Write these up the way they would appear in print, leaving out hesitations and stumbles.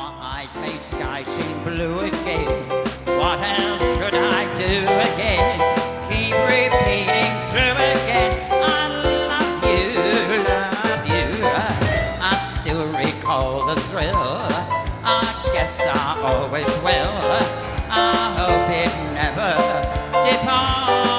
eyes made sky seem blue again. What else could I do again? Keep repeating through again. I love you, love you. I still recall the thrill. I guess I always will. I hope it never departs.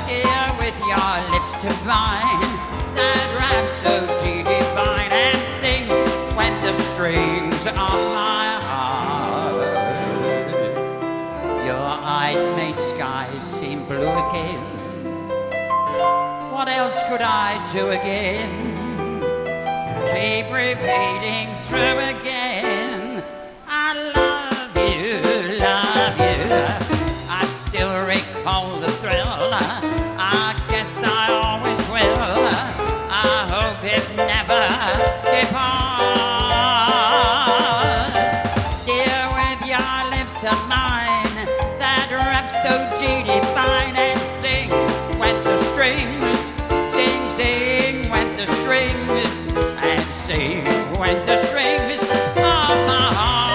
Here with your lips to mine, that rhapsody divine, and sing when the strings of my heart. Your eyes made skies seem blue again. What else could I do again? Keep repeating through again. I love you, love you. I still recall the thrill. I guess I always will. I hope it never departs. Dear, with your lips to mine, that rhapsody divine, and sing when the strings, sing, sing when the strings, and sing when the strings of my heart.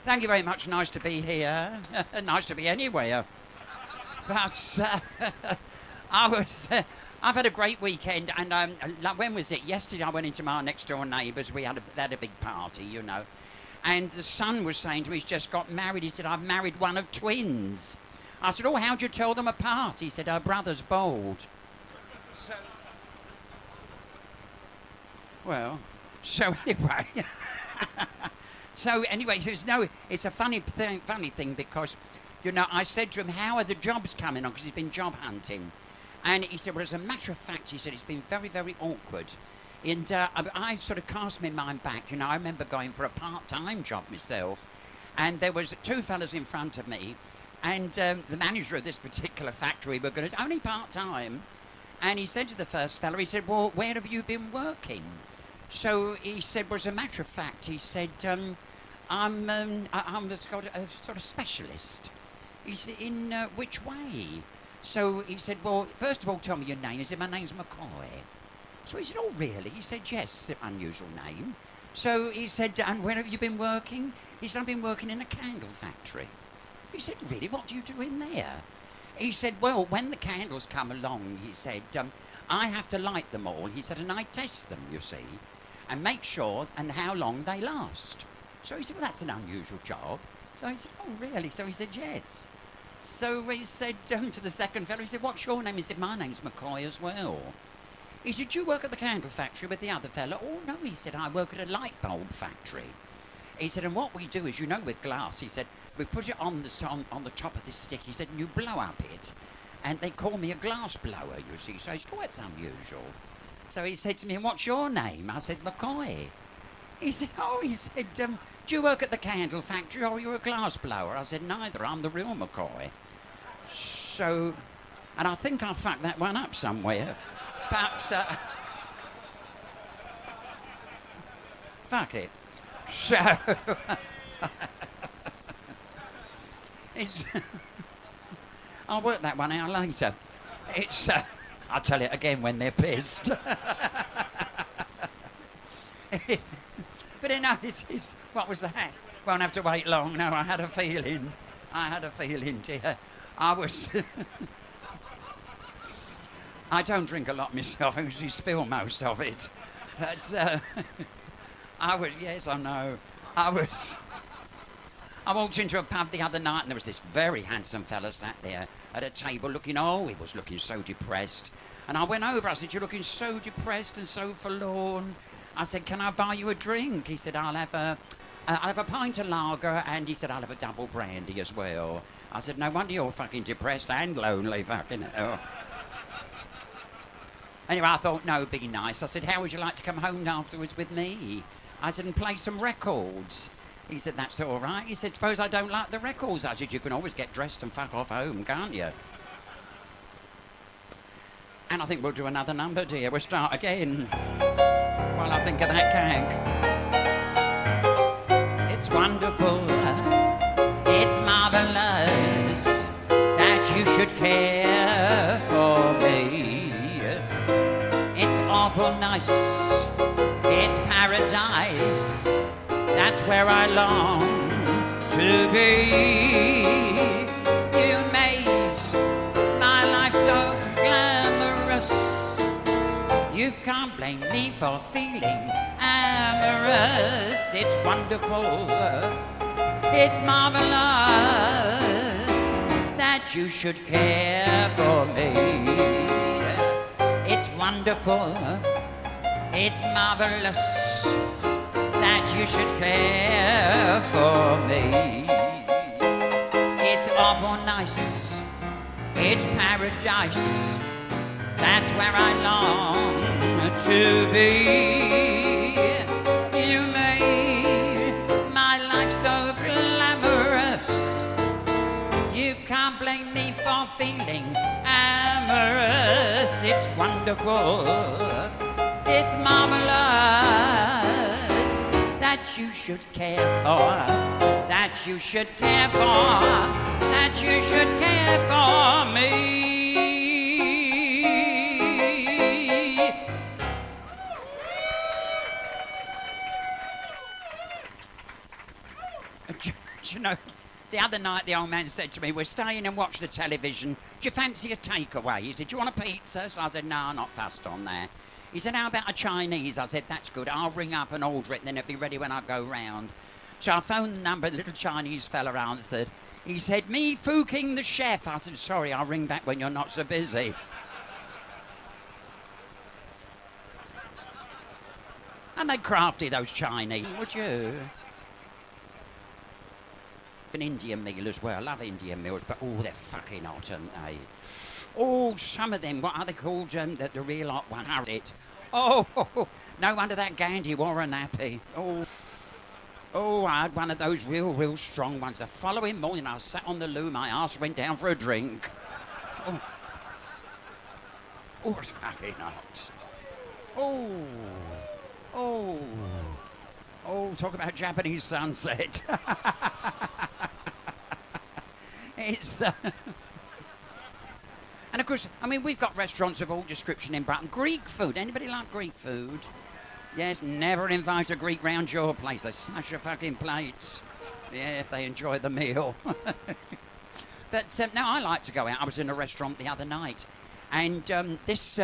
Thank you very much. Nice to be here. Nice to be anywhere. But I've had a great weekend, and when was it? Yesterday I went into my next door neighbours. They had a big party, you know. And the son was saying to me, he's just got married. He said, I've married one of twins. I said, oh, how'd you tell them apart? He said, her brother's bald. So anyway. So anyway, it's a funny thing because, you know, I said to him, how are the jobs coming on? Because he's been job hunting. And he said, well, as a matter of fact, he said, it's been very, very awkward. And I sort of cast my mind back. You know, I remember going for a part-time job myself, and there was two fellas in front of me, and the manager of this particular factory were going to only part-time. And he said to the first fella, he said, well, where have you been working? So he said, well, as a matter of fact, he said, I'm a sort of specialist. He said, in which way? So he said, well, first of all, tell me your name. He said, my name's McCoy. So he said, oh, really? He said, yes, unusual name. So he said, and where have you been working? He said, I've been working in a candle factory. He said, really? What do you do in there? He said, well, when the candles come along, he said, I have to light them all. He said, and I test them, you see, and make sure and how long they last. So he said, well, that's an unusual job. So he said, oh, really? So he said, yes. So he said to the second fellow, he said, what's your name? He said, my name's McCoy as well. He said, do you work at the candle factory with the other fella? Oh, no, he said, I work at a light bulb factory. He said, and what we do is, you know, with glass, he said, we put it on the top of this stick, he said, and you blow up it. And they call me a glass blower, you see. So he said, oh, that's unusual. So he said to me, what's your name? I said, McCoy. He said, oh, he said, do you work at the candle factory or are you a glass blower? I said, neither, I'm the real McCoy. So, and I think I fucked that one up somewhere. But, fuck it. So, it's, I'll work that one out later. It's, I'll tell it again when they're pissed. But you know, it's, what was that? Won't have to wait long. No, I had a feeling, dear. I was... I don't drink a lot myself. I usually spill most of it. But I was, yes, I know. I walked into a pub the other night and there was this very handsome fella sat there at a table looking, oh, he was looking so depressed. And I went over, I said, you're looking so depressed and so forlorn. I said, can I buy you a drink? He said, I'll have a pint of lager, and he said, I'll have a double brandy as well. I said, no wonder you're fucking depressed and lonely, fucking hell. Anyway, I thought, no, be nice. I said, how would you like to come home afterwards with me? I said, and play some records. He said, that's all right. He said, suppose I don't like the records. I said, you can always get dressed and fuck off home, can't you? And I think we'll do another number, dear. We'll start again while I think of that gag. It's wonderful care for me. It's awful nice, it's paradise, that's where I long to be. You made my life so glamorous, you can't blame me for feeling amorous. It's wonderful, it's marvelous that you should care for me. It's wonderful, it's marvelous that you should care for me. It's awful nice, it's paradise, that's where I long to be. You made my life so glamorous, you can't blame me for feeling amorous. It's wonderful, it's marvelous that you should care for, that you should care for, that you should care for me. You know, the other night the old man said to me, we're staying and watch the television. Do you fancy a takeaway? He said, do you want a pizza? So I said, no, I'm not fussed on that. He said, how about a Chinese? I said, that's good. I'll ring up and order it, and then it'll be ready when I go round. So I phoned the number, the little Chinese fella answered. He said, me Fuking the chef. I said, sorry, I'll ring back when you're not so busy. And they crafty, those Chinese, would you? An Indian meal as well. I love Indian meals, but oh, they're fucking hot, aren't they? Oh, some of them, what are they called? The real hot one. It. Oh, no wonder that Gandhi wore a nappy. Oh, I had one of those real strong ones. The following morning, I sat on the loo, my arse went down for a drink. Oh, it's fucking hot. Oh, talk about Japanese sunset. It's the... And of course, I mean, we've got restaurants of all description in Brighton. Greek food. Anybody like Greek food? Yes, never invite a Greek round your place. They smash your fucking plates. Yeah, if they enjoy the meal. But now I like to go out. I was in a restaurant the other night, and this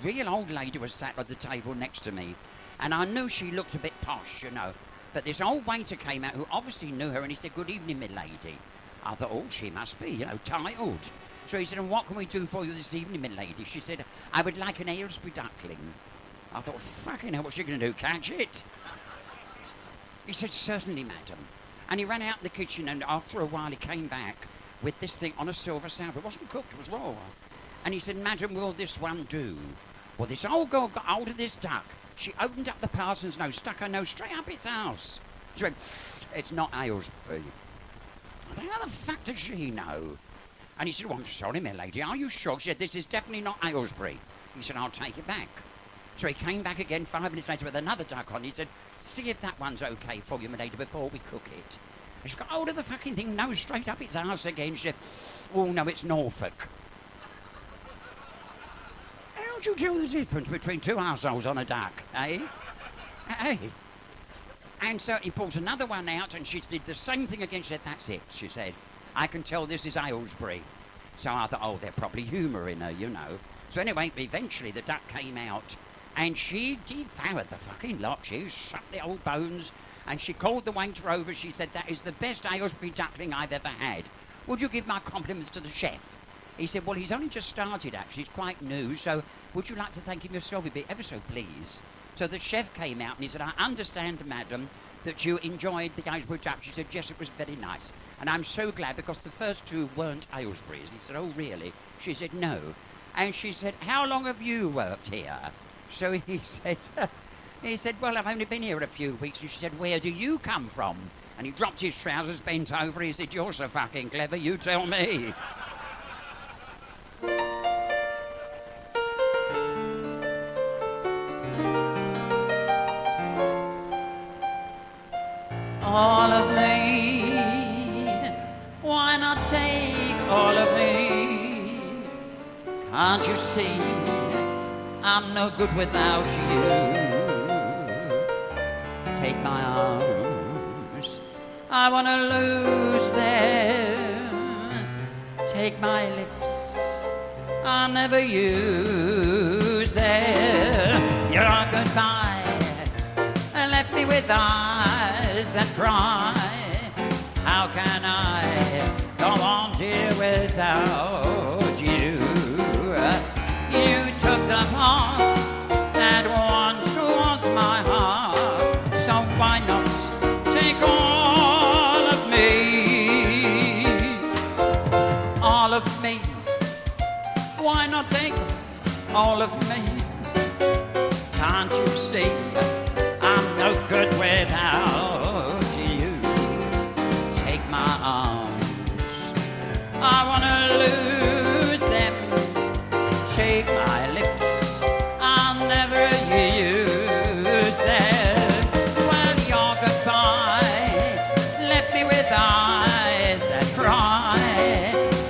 real old lady was sat at the table next to me, and I knew she looked a bit posh, you know. But this old waiter came out who obviously knew her, and he said, good evening, milady. I thought, oh, she must be, you know, titled. So he said, and what can we do for you this evening, milady? She said, I would like an Aylesbury duckling. I thought, fucking hell, what's she going to do, catch it? He said, certainly, madam. And he ran out in the kitchen, and after a while he came back with this thing on a silver salver. It wasn't cooked, it was raw. And he said, madam, will this one do? Well, this old girl got hold of this duck. She opened up the parson's nose, stuck her nose straight up its house. She went, it's not Aylesbury. I thought, how the fuck does she know? And he said, well, I'm sorry, my lady, are you sure? She said, this is definitely not Aylesbury. He said, I'll take it back. So he came back again 5 minutes later with another duck on. He said, see if that one's okay for you, my lady, before we cook it. And she got hold of the fucking thing, nose straight up its arse again. She said, oh, no, it's Norfolk. How do you tell the difference between two arseholes on a duck, eh? Eh? And so he pulls another one out, and she did the same thing again. She said, that's it, she said. I can tell this is Aylesbury. So I thought, oh, there's probably humour in her, you know. So anyway, eventually the duck came out, and she devoured the fucking lot. She sucked the old bones, and she called the waiter over. She said, that is the best Aylesbury duckling I've ever had. Would you give my compliments to the chef? He said, well, he's only just started, actually. He's quite new, so would you like to thank him yourself? He'd be ever so pleased. So the chef came out and he said, I understand, madam, that you enjoyed the Aylesbury duck. She said, yes, it was very nice. And I'm so glad because the first two weren't Aylesbury's. He said, oh, really? She said, no. And she said, how long have you worked here? So he said, well, I've only been here a few weeks. And she said, where do you come from? And he dropped his trousers, bent over. He said, you're so fucking clever, you tell me. All of me, why not take all of me? Can't you see I'm no good without you? Take my arms, I wanna lose them. Take my lips, I'll never use them. Your goodbye left me with eyes that cry. How can I go on, dear, without you? You took the part that once was my heart, so why not take all of me? All of me. Why not take all of me? Can't you see I'm no good without you? Take my arms, I wanna lose them. Take my lips, I'll never use them. Well, your goodbye left me with eyes that cry.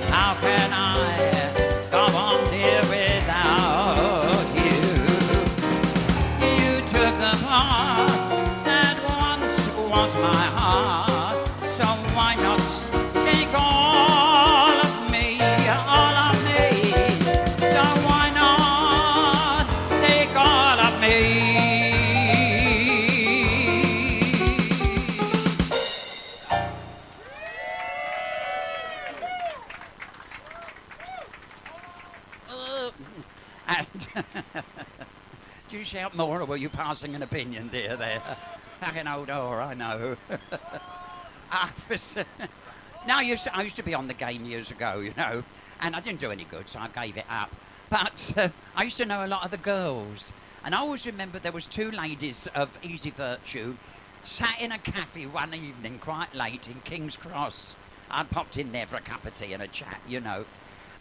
How can I go on, dear, without you? You took the part that once was my heart, so why not take all of me, all of me? So why not take all of me? And do you shout more, or were you passing an opinion, dear, there? Fucking old whore, I know. Now, I used to be on the game years ago, you know, and I didn't do any good, so I gave it up. But I used to know a lot of the girls, and I always remember there was two ladies of easy virtue sat in a cafe one evening quite late in King's Cross. I popped in there for a cup of tea and a chat, you know.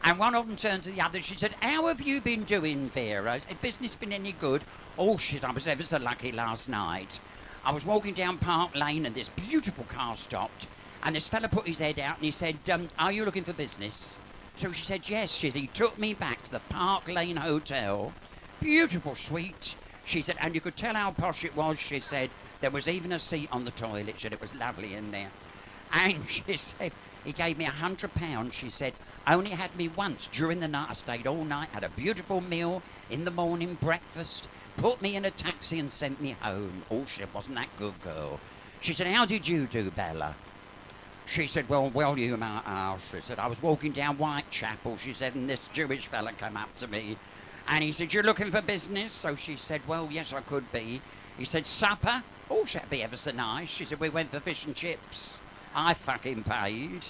And one of them turned to the other. She said, "How have you been doing, Vera? Has business been any good?" "Oh, shit, I was ever so lucky last night. I was walking down Park Lane and this beautiful car stopped. And this fella put his head out and he said, are you looking for business?" So she said, "Yes." She said, he took me back to the Park Lane Hotel. Beautiful suite. She said, and you could tell how posh it was. She said, there was even a seat on the toilet. She said, it was lovely in there. And she said, he gave me £100. She said, only had me once during the night. I stayed all night, had a beautiful meal in the morning, breakfast, put me in a taxi and sent me home. Oh, she wasn't that good, girl. She said, how did you do, Bella? She said, well, you might ask. She said, I was walking down Whitechapel, she said, and this Jewish fella came up to me. And he said, you're looking for business? So she said, well, yes, I could be. He said, supper? Oh, that'd be ever so nice. She said, we went for fish and chips. I fucking paid.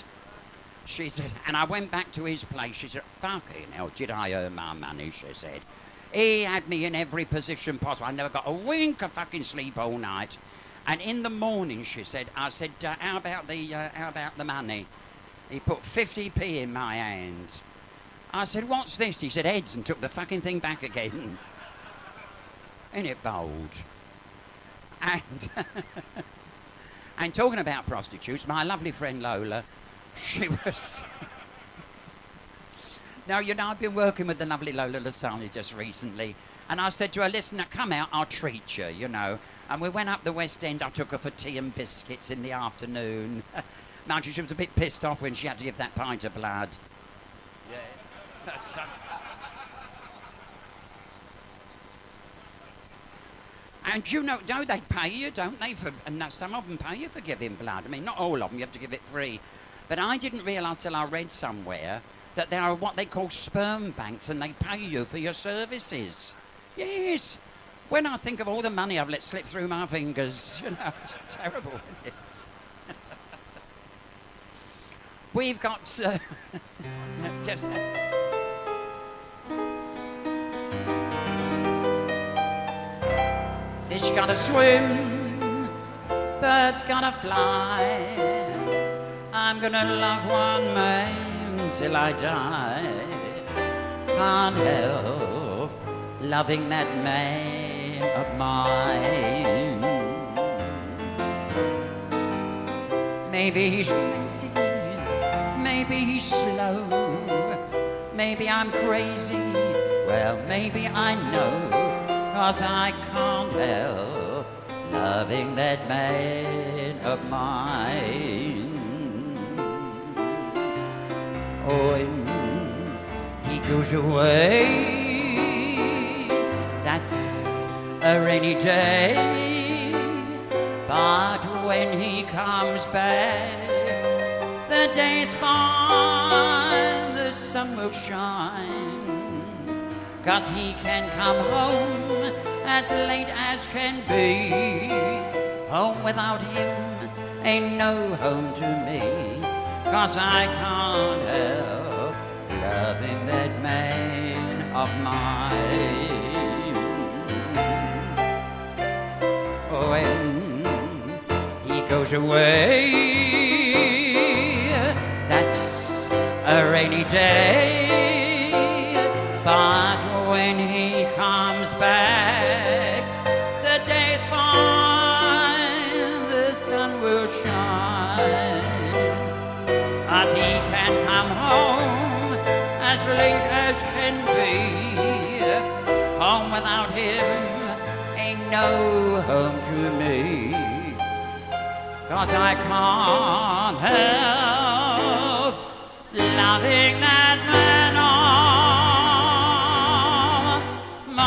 She said, and I went back to his place. She said, fucking hell, did I earn my money? She said, he had me in every position possible. I never got a wink of fucking sleep all night. And in the morning, she said, I said, how about the money? He put 50p in my hand. I said, what's this? He said, heads, and took the fucking thing back again. Ain't it bold? And, and talking about prostitutes, my lovely friend Lola, she was... Now, you know, I've been working with the lovely Lola Lasani just recently, and I said to her, listen, now come out, I'll treat you, you know. And we went up the West End, I took her for tea and biscuits in the afternoon. Mind you, she was a bit pissed off when she had to give that pint of blood. Yeah, that's... And you know, they pay you, don't they? And some of them pay you for giving blood. I mean, not all of them, you have to give it free. But I didn't realise till I read somewhere that there are what they call sperm banks and they pay you for your services. Yes. When I think of all the money I've let slip through my fingers, you know, it's terrible, isn't it? We've got... just, fish gotta swim, birds gotta fly. I'm gonna love one man till I die. Can't help loving that man of mine. Maybe he's lazy, maybe he's slow, maybe I'm crazy, well, maybe I know, 'cause I can't help loving that man of mine. Oh, when he goes away, that's a rainy day, but when he comes back, the day's fine, the sun will shine, 'cause he can come home as late as can be. Home without him ain't no home to me, 'cause I can't help loving that man of mine. When he goes away, that's a rainy day, but when he comes back, the day's fine, the sun will shine, as he can come home as late as can be. Home without him ain't no home to me, 'cause I can't help loving that man of mine.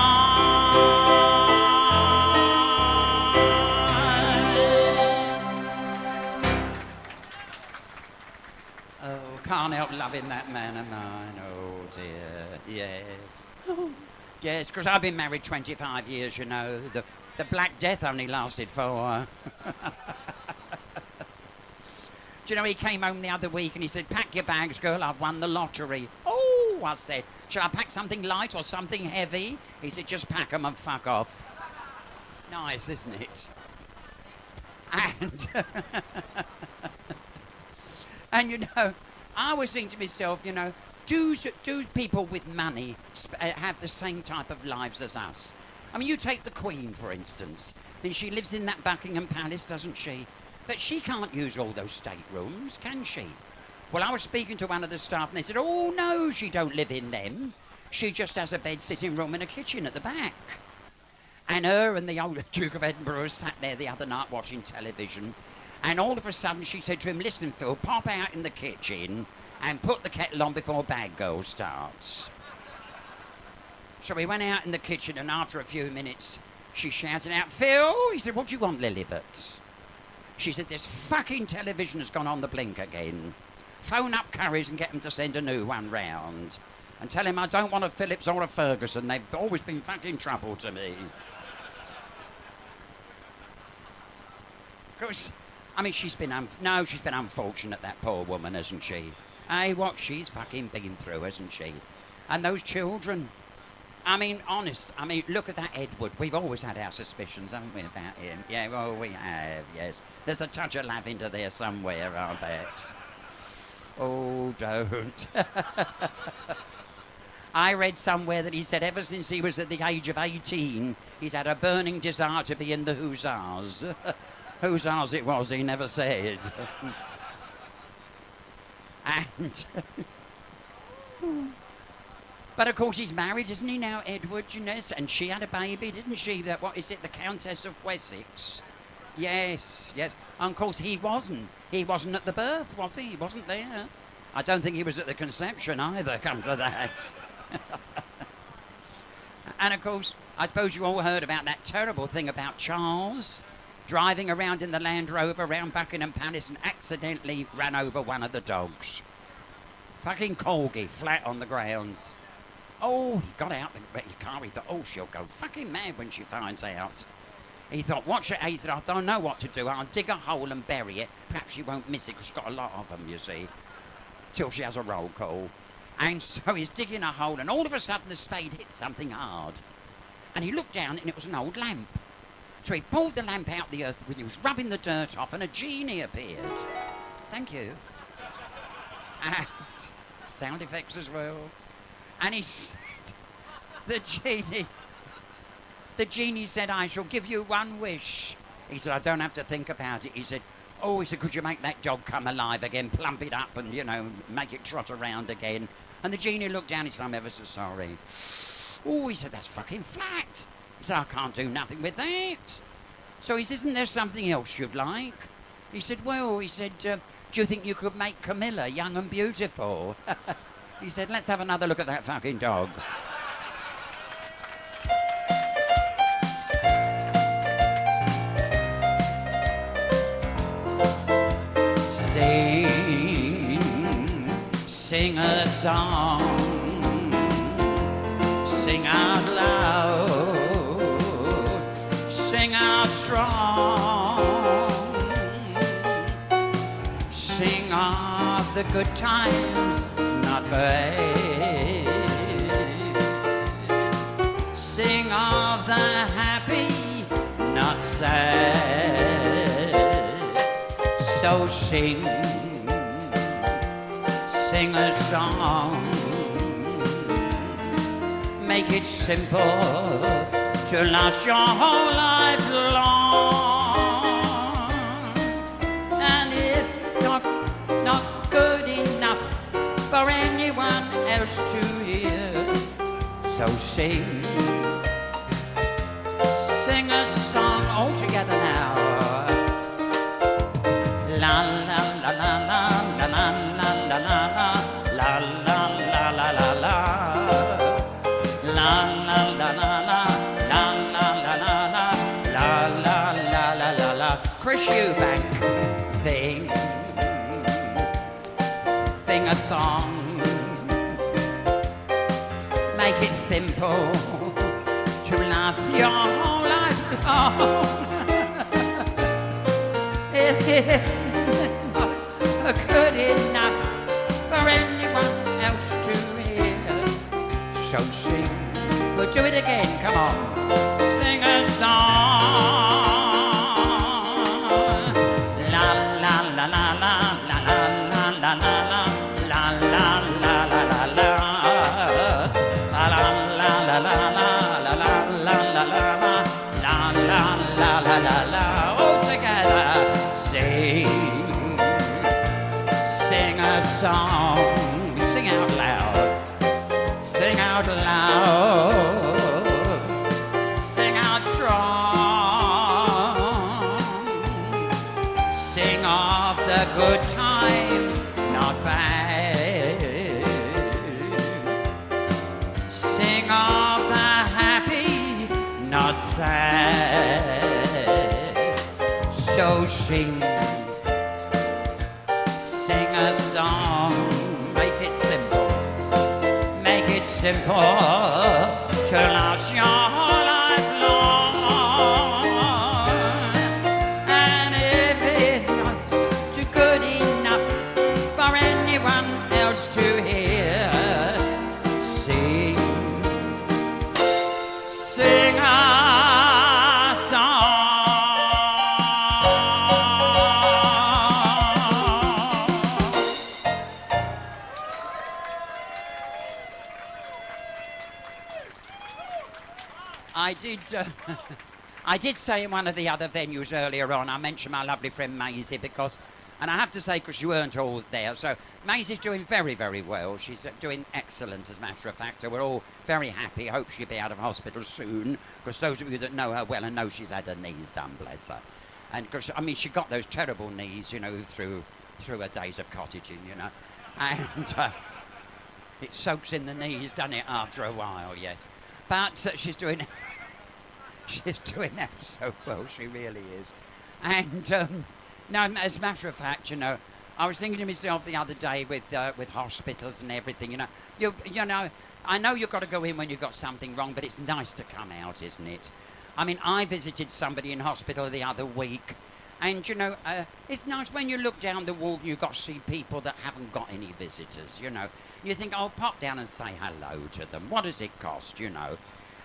Oh, can't help loving that man of mine. Oh dear, yes. Yes, because I've been married 25 years, you know. The Black Death only lasted 4. Do you know, he came home the other week and he said, pack your bags, girl, I've won the lottery. Oh, I said, shall I pack something light or something heavy? He said, just pack them and fuck off. Nice, isn't it? And, and you know, I was thinking to myself, you know, do people with money have the same type of lives as us? I mean, you take the Queen, for instance. I mean, she lives in that Buckingham Palace, doesn't she? But she can't use all those staterooms, can she? Well, I was speaking to one of the staff and they said, oh, no, she don't live in them. She just has a bed, sitting room and a kitchen at the back. And her and the old Duke of Edinburgh sat there the other night watching television. And all of a sudden she said to him, listen, Phil, pop out in the kitchen and put the kettle on before Bad Girl starts. So we went out in the kitchen and after a few minutes, she shouted out, Phil? He said, what do you want, Lilibet? She said, this fucking television has gone on the blink again. Phone up Curry's and get them to send a new one round. And tell him I don't want a Phillips or a Ferguson. They've always been fucking trouble to me. Of course, I mean, she's been unfortunate, that poor woman, hasn't she? Hey, what she's fucking been through, hasn't she? And those children. I mean, honest, I mean, look at that Edward. We've always had our suspicions, haven't we, about him? Yeah, well, we have, yes. There's a touch of lavender there somewhere, I bet. Oh, don't. I read somewhere that he said ever since he was at the age of 18, he's had a burning desire to be in the Hussars. Hussars it was, he never said. And... But of course he's married, isn't he now, Edward, you know? And she had a baby, didn't she? That, what is it, the Countess of Wessex? Yes, yes. And of course he wasn't. He wasn't at the birth, was he? He wasn't there. I don't think he was at the conception either, come to that. And of course, I suppose you all heard about that terrible thing about Charles driving around in the Land Rover around Buckingham Palace and accidentally ran over one of the dogs. Fucking corgi, flat on the ground. Oh, he got out the car. He thought, oh, she'll go fucking mad when she finds out. He thought, watch it. He said, I don't know what to do. I'll dig a hole and bury it. Perhaps she won't miss it because she's got a lot of them, you see, till she has a roll call. And so he's digging a hole, and all of a sudden the spade hit something hard. And he looked down, and it was an old lamp. So he pulled the lamp out the earth, he was rubbing the dirt off, and a genie appeared. Thank you. And sound effects as well. And he said, the genie said, I shall give you one wish. He said, I don't have to think about it. He said, oh, he said, could you make that dog come alive again, plump it up and, you know, make it trot around again? And the genie looked down, he said, I'm ever so sorry. Oh, he said, that's fucking flat. He said, I can't do nothing with that. So he said, isn't there something else you'd like? He said, well, he said, do you think you could make Camilla young and beautiful? He said, let's have another look at that fucking dog. Sing a song, sing out loud, sing out strong, sing of the good times, not bad, sing of the happy, not sad, so sing a song, make it simple to last your whole life long. And if not good enough for anyone else to hear, so sing a song all together now. La la la la la la la la la la la la la la la la la la la. Chris Eubank, thing a thong, make it simple to laugh your whole life long. Good enough for anyone else to hear, so sing, we'll do it again, come on, sing a song, la la la la la la la la la la la la la la la la la, all together, sing a song, sing out loud, sing out loud, sing out strong, sing of the good times, not bad, sing of the happy, not sad, so sing a song, make it simple to last your whole life long. And if it's not too good enough for anyone else to hear, sing a song. I did say in one of the other venues earlier on, I mentioned my lovely friend Maisie because, and I have to say because you weren't all there, so Maisie's doing very, very well. She's doing excellent, as a matter of fact, so we're all very happy. Hope she'll be out of hospital soon, because those of you that know her well and know she's had her knees done, bless her. And because, I mean, she got those terrible knees, you know, through her days of cottaging, you know, and it soaks in the knees, doesn't it, after a while, yes. But she's doing ever so well, she really is. And now, as a matter of fact, you know, I was thinking to myself the other day with hospitals and everything, you know, you know, I know you've got to go in when you've got something wrong, but it's nice to come out, isn't it? I mean, I visited somebody in hospital the other week, and, you know, it's nice when you look down the wall and you've got to see people that haven't got any visitors, you know. You think, oh, pop down and say hello to them. What does it cost, you know?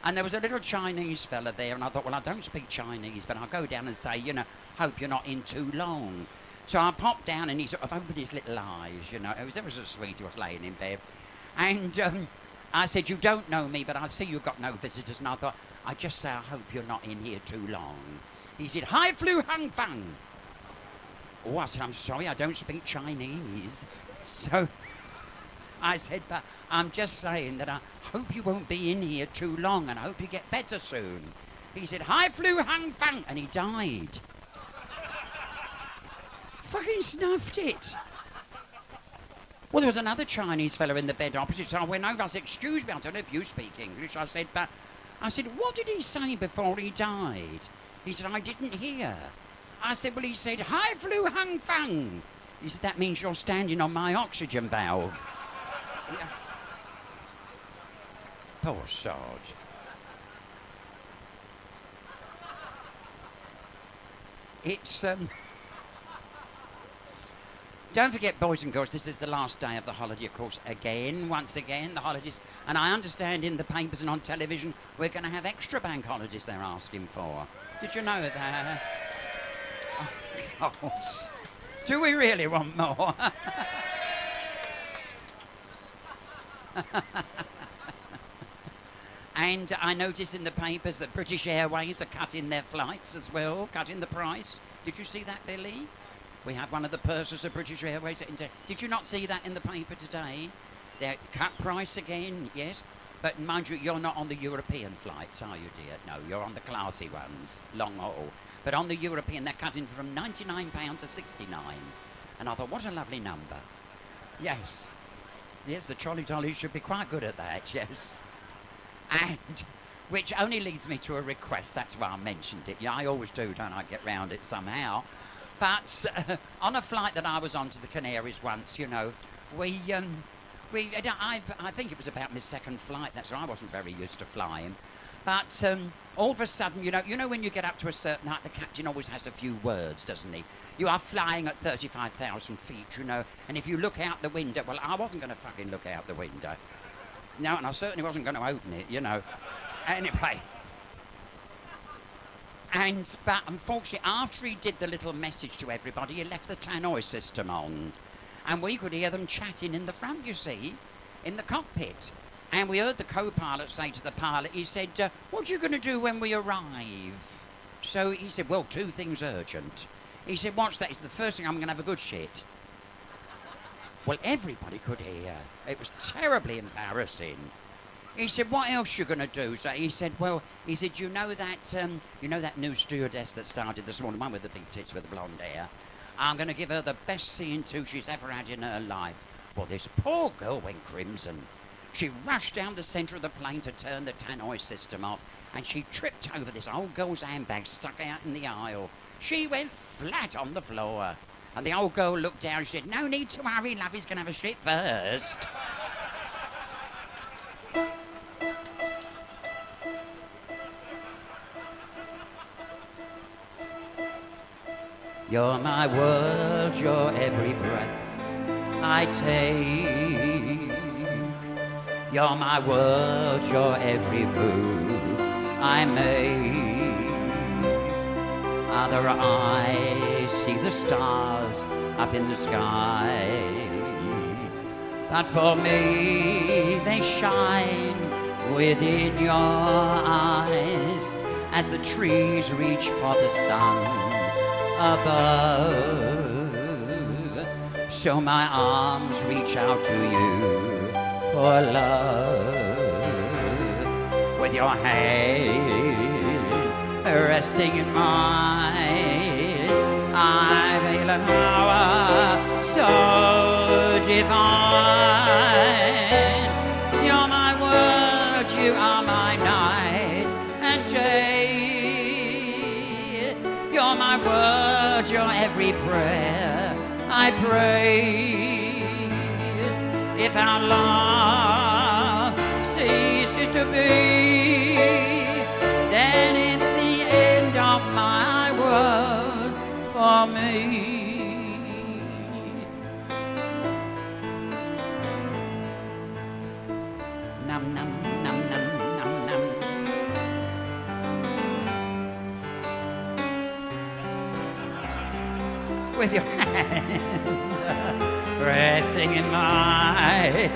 And there was a little Chinese fella there, and I thought, well, I don't speak Chinese, but I'll go down and say, you know, hope you're not in too long. So I popped down, and he sort of opened his little eyes, you know. It was ever so sweet. He was laying in bed. And I said, you don't know me, but I see you've got no visitors. And I thought, I just say, I hope you're not in here too long. He said, Hai Flu Hung Fang. Oh, I said, I'm sorry, I don't speak Chinese. So I said, but I'm just saying that I hope you won't be in here too long and I hope you get better soon. He said, hi flu hung fang, and he died. Fucking snuffed it. Well, there was another Chinese fella in the bed opposite, so I went over. I said, excuse me, I don't know if you speak English. I said, what did he say before he died? He said, I didn't hear. I said, well, he said, hi flu hung fang. He said, that means you're standing on my oxygen valve. Yes. Poor sod. It's, Don't forget, boys and girls, this is the last day of the holiday, of course, once again, the holidays. And I understand in the papers and on television, we're going to have extra bank holidays they're asking for. Did you know that? Oh, God. Do we really want more? And I notice in the papers that British Airways are cutting their flights as well, cutting the price. Did you see that, Billy? We have one of the pursers of British Airways. Did you not see that in the paper today? They're cut price again, yes. But mind you, you're not on the European flights, are you, dear? No, you're on the classy ones, long haul. But on the European, they're cutting from £99 to £69. And I thought, what a lovely number. Yes. Yes, the Trolley Dollies should be quite good at that, yes. And which only leads me to a request. That's why I mentioned it. Yeah, I always do, don't I? Get round it somehow. But on a flight that I was on to the Canaries once, you know, I think it was about my second flight. That's why I wasn't very used to flying. But all of a sudden, you know when you get up to a certain height, the captain always has a few words, doesn't he? You are flying at 35,000 feet, you know, and if you look out the window, well, I wasn't going to fucking look out the window. No, and I certainly wasn't going to open it, you know. Anyway. But unfortunately, after he did the little message to everybody, he left the tannoy system on. And we could hear them chatting in the front, you see, in the cockpit. And we heard the co-pilot say to the pilot, he said, what are you going to do when we arrive? So he said, well, two things urgent. He said, what's that? He said, the first thing, I'm going to have a good shit. Well, everybody could hear. It was terribly embarrassing. He said, what else you going to do? So he said, you know that new stewardess that started this morning, one with the big tits with the blonde hair? I'm going to give her the best seeing to she's ever had in her life. Well, this poor girl went crimson. She rushed down the centre of the plane to turn the tannoy system off, and she tripped over this old girl's handbag stuck out in the aisle. She went flat on the floor. And the old girl looked down and said, no need to worry, love, he's going to have a shit first. You're my world, you're every breath I take. You're my world, you're every move I make. Other eyes see the stars up in the sky, but for me they shine within your eyes as the trees reach for the sun above. So my arms reach out to you for love, with your hand resting in mine. I feel an hour so divine. You're my world, you are my night and day. You're my word, you're every prayer I pray. If our love ceases to be, then it's the end of my world for me. Num num num num num num. With your hand resting in mine,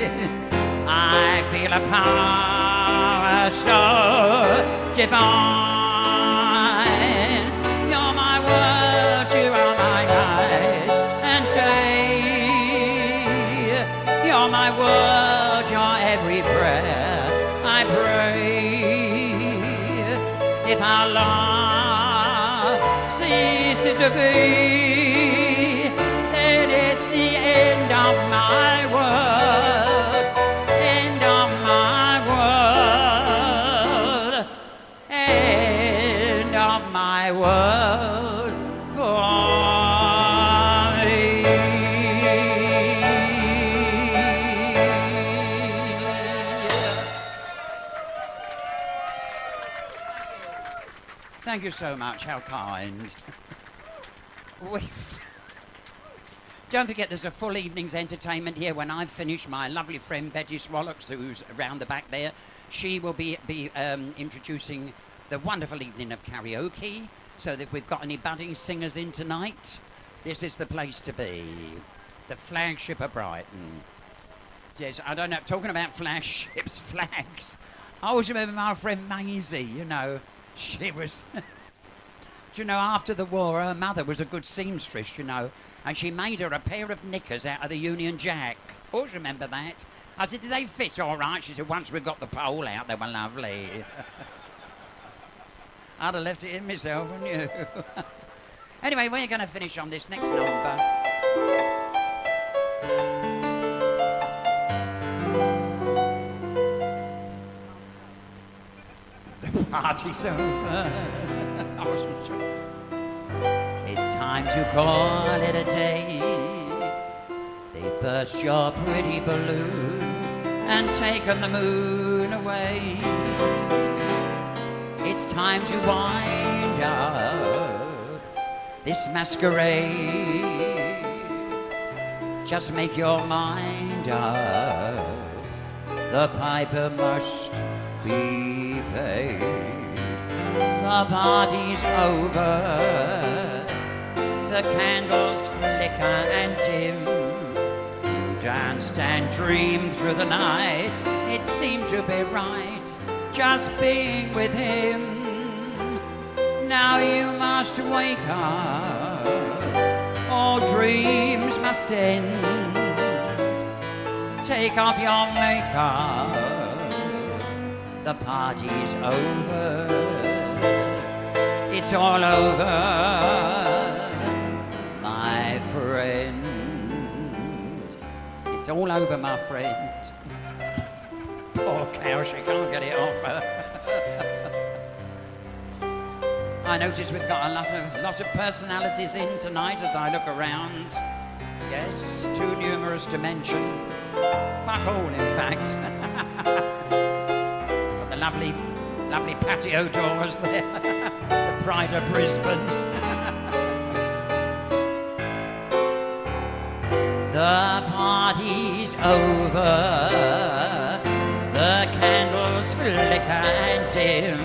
I feel a power so divine. You're my world, you are my night and day. You're my world, you're every prayer I pray. If our love ceases to be, then it's the end of my world, end of my world, end of my world for me. Thank you so much, how kind. Don't forget there's a full evening's entertainment here when I've finished. My lovely friend Betty Swallocks, who's around the back there, she will be introducing the wonderful evening of karaoke. So if we've got any budding singers in tonight, this is the place to be. The flagship of Brighton. Yes, I don't know, talking about flagships, flags. I always remember my friend Maisie, you know. She was, do you know, after the war, her mother was a good seamstress, you know, and she made her a pair of knickers out of the Union Jack. Always remember that. I said, did they fit all right? She said, once we got the pole out, they were lovely. I'd have left it in myself, wouldn't you? Anyway, we're going to finish on this next number. Party's over. I wasn't sure. It's time to call it a day. They burst your pretty balloon and taken the moon away. It's time to wind up this masquerade. Just make your mind up. The piper must be paid. The party's over. The candles flicker and dim. You danced and dreamed through the night. It seemed to be right, just being with him. Now you must wake up. All dreams must end. Take off your makeup. The party's over. It's all over, my friend. It's all over, my friend. Poor cow, she can't get it off her. I notice we've got a lot of personalities in tonight as I look around. Yes, too numerous to mention. Fuck all, in fact. Got the lovely patio doors there. The pride of Brisbane. The party's over. The candles flicker and dim.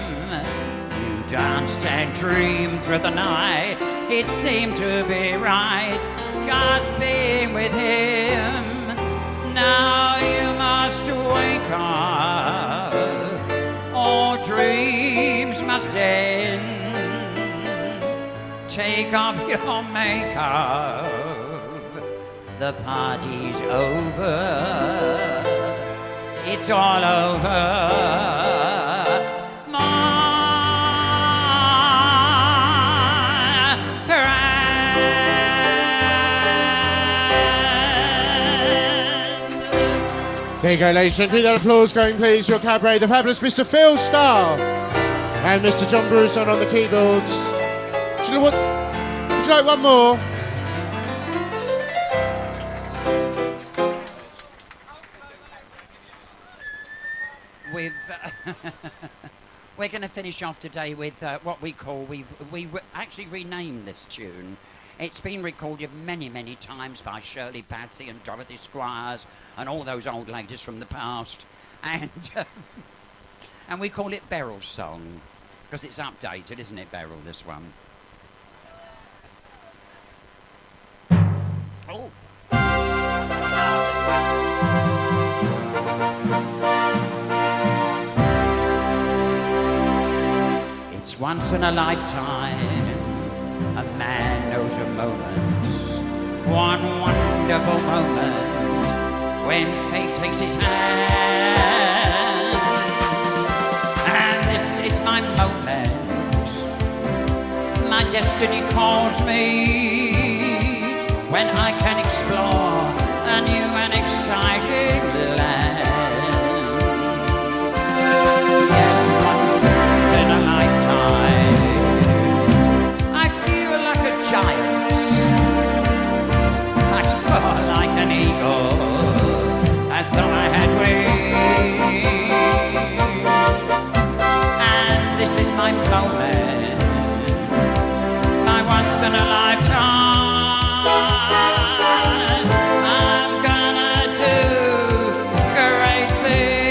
You danced and dreamed through the night. It seemed to be right, just being with him. Now you must wake up. All dreams must end. Take off your makeup. The party's over. It's all over. My friend. There you go, ladies and gentlemen. Keep that applause going, please. Your cabaret, the fabulous Mr. Phil Starr and Mr. John Bruzon on the keyboards. Would you like one more? We're going to finish off today with what we call, we've actually renamed this tune. It's been recorded many, many times by Shirley Bassey and Dorothy Squires and all those old ladies from the past. And and we call it Beryl's Song, because it's updated, isn't it, Beryl, this one? Oh. It's once in a lifetime, a man knows a moment, one wonderful moment, when fate takes his hand. And this is my moment, my destiny calls me, when I can explore a new and exciting land. Yes, once in a lifetime, I feel like a giant, I soar like an eagle, as though I had wings. And this is my moment, my once in a lifetime. I'm gonna do great things.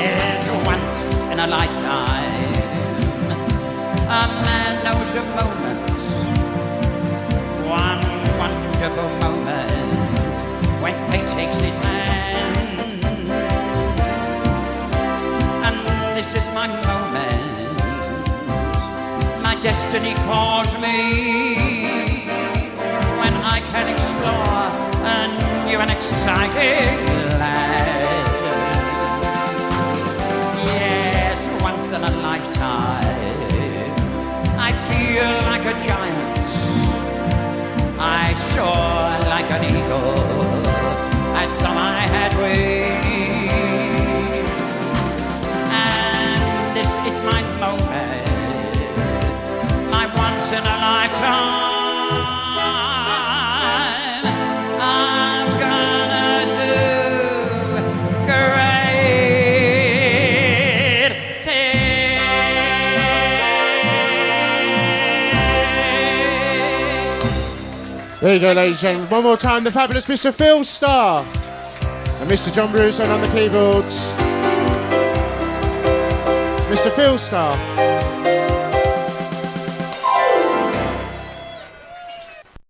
It's once in a lifetime, a man knows a moment, one wonderful moment, when fate takes his hand. And this is my moment, my destiny calls me, when I can explore a new and exciting land. Yes, once in a lifetime, I feel like a giant, I soar like an eagle, as though I had wings. And this is my moment, my once in a lifetime. I'm gonna do great things. There you go, ladies and gentlemen. One more time, the fabulous Mr. Phil Starr and Mr. John Bruzon on the keyboards. Mr. Phil Starr.